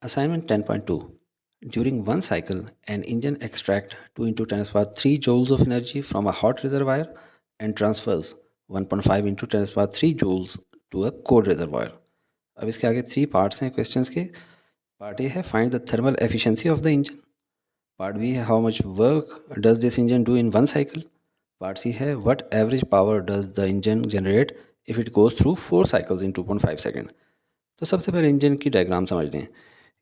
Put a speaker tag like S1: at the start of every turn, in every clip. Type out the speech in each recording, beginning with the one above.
S1: Assignment 10.2. During one cycle, an engine extracts 2 into 10 to the power 3 joules of energy from a hot reservoir and transfers 1.5 into 10 to the power 3 joules to a cold reservoir. अब इसके आगे 3 parts हैं questions के. Part A है find the thermal efficiency of the engine. Part B है how much work does this engine do in one cycle. Part C है what average power does the engine generate if it goes through 4 cycles in 2.5 second. तो सबसे पहले engine की diagram समझ लें.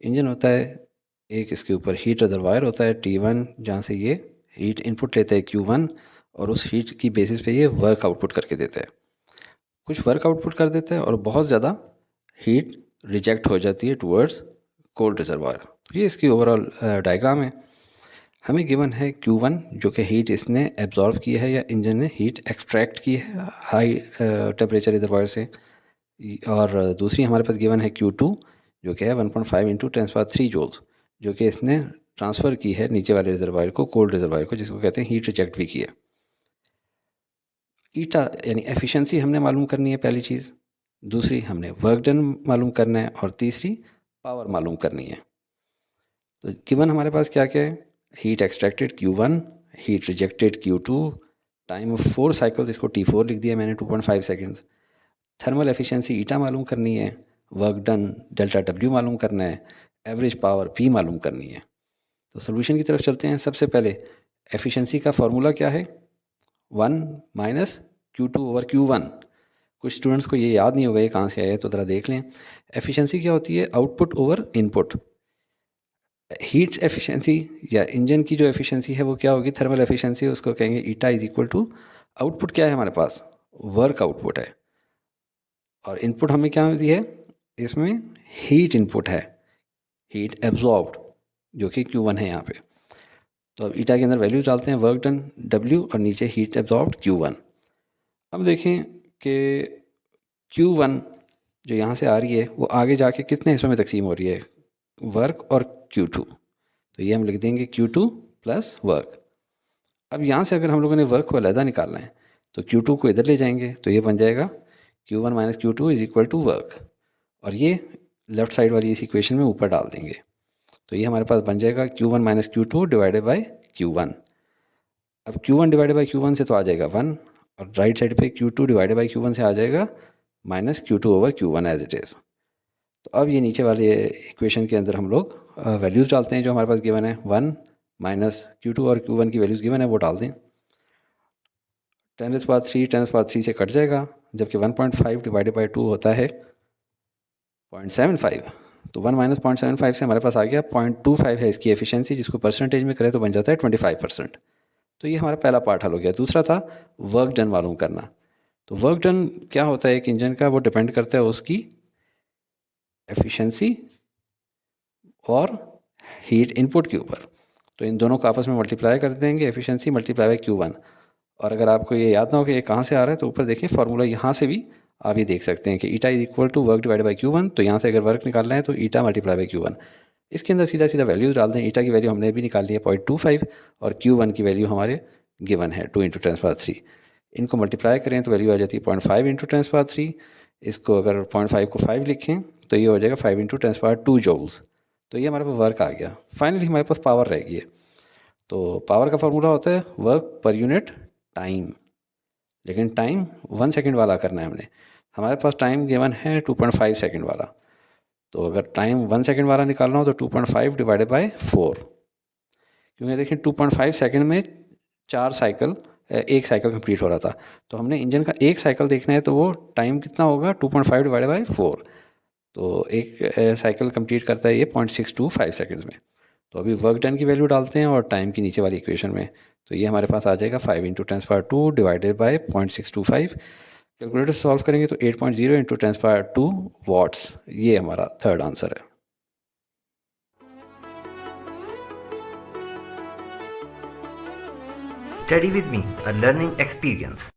S1: Engine होता है एक, इसके ऊपर हीट रिजर्वायर होता है T1, जहाँ से ये हीट इनपुट लेता है Q1 और उस हीट की बेसिस पे ये वर्क आउटपुट करके देता है. कुछ वर्क आउटपुट कर देता है और बहुत ज़्यादा हीट रिजेक्ट हो जाती है टूवर्ड्स कोल्ड रिजर्वायर. तो ये इसकी ओवरऑल डायग्राम है. हमें गिवन है Q1 जो कि हीट इसने एब्जॉर्व की है या इंजन ने हीट एक्सट्रैक्ट की है हाई टेम्परेचर रिजर्वायर से. और दूसरी हमारे पास गिवन है Q2 जो कि है 1.5 इंटू 10 पावर 3 जूल्स, जो कि इसने ट्रांसफ़र की है नीचे वाले रिजर्वायर को, कोल्ड रिजर्वायर को, जिसको कहते हैं हीट रिजेक्ट भी की है. ईटा यानी एफिशिएंसी हमने मालूम करनी है पहली चीज़, दूसरी हमने वर्क डन मालूम करना है और तीसरी पावर मालूम करनी है. तो गिवन हमारे पास क्या क्या है? Heat extracted Q1, heat rejected Q2, time of 4 cycles, इसको T4 लिख दिया मैंने 2.5 सेकेंड्स. थर्मल एफिशिएंसी ईटा मालूम करनी है, वर्क डन डेल्टा W मालूम करना है, एवरेज पावर P मालूम करनी है. तो सोल्यूशन की तरफ चलते हैं. सबसे पहले एफिशिएंसी का फॉर्मूला क्या है? 1 माइनस Q2 ओवर Q1. कुछ स्टूडेंट्स को ये याद नहीं होगा ये कहाँ से आया है, तो ज़रा देख लें. एफिशिएंसी क्या होती है? Output over input. Heat efficiency या इंजन की जो एफिशिएंसी है वो क्या होगी? Thermal efficiency. उसको कहेंगे eta is equal to output क्या है हमारे पास? वर्क आउटपुट है. और इनपुट हमें क्या दी है? इसमें हीट इनपुट है, हीट एब्जॉर्ब्ड, जो कि Q1 है यहाँ पे. तो अब ईटा के अंदर वैल्यू डालते हैं, वर्क डन W और नीचे हीट एब्जॉर्ब्ड Q1. अब देखें कि Q1 जो यहाँ से आ रही है वो आगे जाके कितने हिस्सों में तकसीम हो रही है? वर्क और Q2. तो ये हम लिख देंगे Q2 प्लस वर्क. अब यहाँ से अगर हम लोगों ने वर्क को अलहदा निकालना है तो Q2 को इधर ले जाएंगे, तो ये बन जाएगा Q1 minus Q2 is equal to work, और ये लेफ़्ट साइड वाली इस इक्वेशन में ऊपर डाल देंगे. तो ये हमारे पास बन जाएगा Q1 minus Q2 divided by Q1. अब Q1 डिवाइडेड बाई Q1 से तो आ जाएगा 1, और राइट साइड पे Q2 डिवाइडेड बाई Q1 से आ जाएगा minus Q2 over Q1 as it is. तो अब ये नीचे वाले इक्वेशन के अंदर हम लोग वैल्यूज़ डालते हैं जो हमारे पास गिवन है. 1 माइनस Q2 और Q1 की वैल्यूज़ गिवन है वो डाल दें. 10⁻³ से कट जाएगा, जबकि 1.5 डिवाइडेड बाई 2 होता है 0.75. तो 1 माइनस 0.75 से हमारे पास आ गया 0.25 है इसकी एफिशिएंसी, जिसको परसेंटेज में करें तो बन जाता है 25%. तो ये हमारा पहला पार्ट हल हो गया. दूसरा था वर्क डन मालूम करना. तो वर्क डन क्या होता है एक इंजन का? वो डिपेंड करता है उसकी एफिशिएंसी और हीट इनपुट के ऊपर. तो इन दोनों को आपस में मल्टीप्लाई कर देंगे, एफिशिएंसी मल्टीप्लाई बाई Q1. और अगर आपको ये याद ना हो कि ये कहाँ से आ रहा है, तो ऊपर देखिए फार्मूला यहाँ से भी आप ये देख सकते हैं कि eta is equal to work divide by Q1. तो यहाँ से अगर वर्क निकालना है तो ईटा मल्टीप्लाई बाई Q1. इसके अंदर सीधा सीधा वैल्यूज़ डाल दें. ईटा की वैल्यू हमने भी निकाल ली है 0.25, और Q1 की वैल्यू हमारे गिवन है 2 इंटू 10⁻3. इनको मल्टीप्लाई करें तो वैल्यू आ जाती है 0.5 इंटू 10⁻3. इसको अगर 0.5 को 5 लिखें तो ये हो जाएगा 5 इंटू 10⁻2 जूल्स. तो ये हमारे पास वर्क आ गया. फाइनली हमारे पास पावर रह गई है. तो पावर का फार्मूला होता है वर्क पर यूनिट टाइम, लेकिन टाइम 1 सेकेंड वाला करना है हमने. हमारे पास टाइम गिवन है 2.5 सेकेंड वाला. तो अगर टाइम 1 सेकेंड वाला निकालना हो तो 2.5 डिवाइडेड बाई 4, क्योंकि देखिए 2.5 सेकेंड में 4 साइकिल, एक साइकिल कंप्लीट हो रहा था. तो हमने इंजन का एक साइकिल देखना है, तो वो टाइम कितना होगा? 2.5 डिवाइडेड बाई 4. तो एक साइकिल कंप्लीट करता है ये 0.625 सेकेंड्स में. तो अभी वर्क डन की वैल्यू डालते हैं और टाइम की नीचे वाली इक्वेशन में. तो ये हमारे पास आ जाएगा 5 into 10⁻2 divided by 0.625. Calculator solve करेंगे तो 8.0 इंटू 10⁻2 वाट्स. ये हमारा थर्ड आंसर है.
S2: Study with me, a learning experience.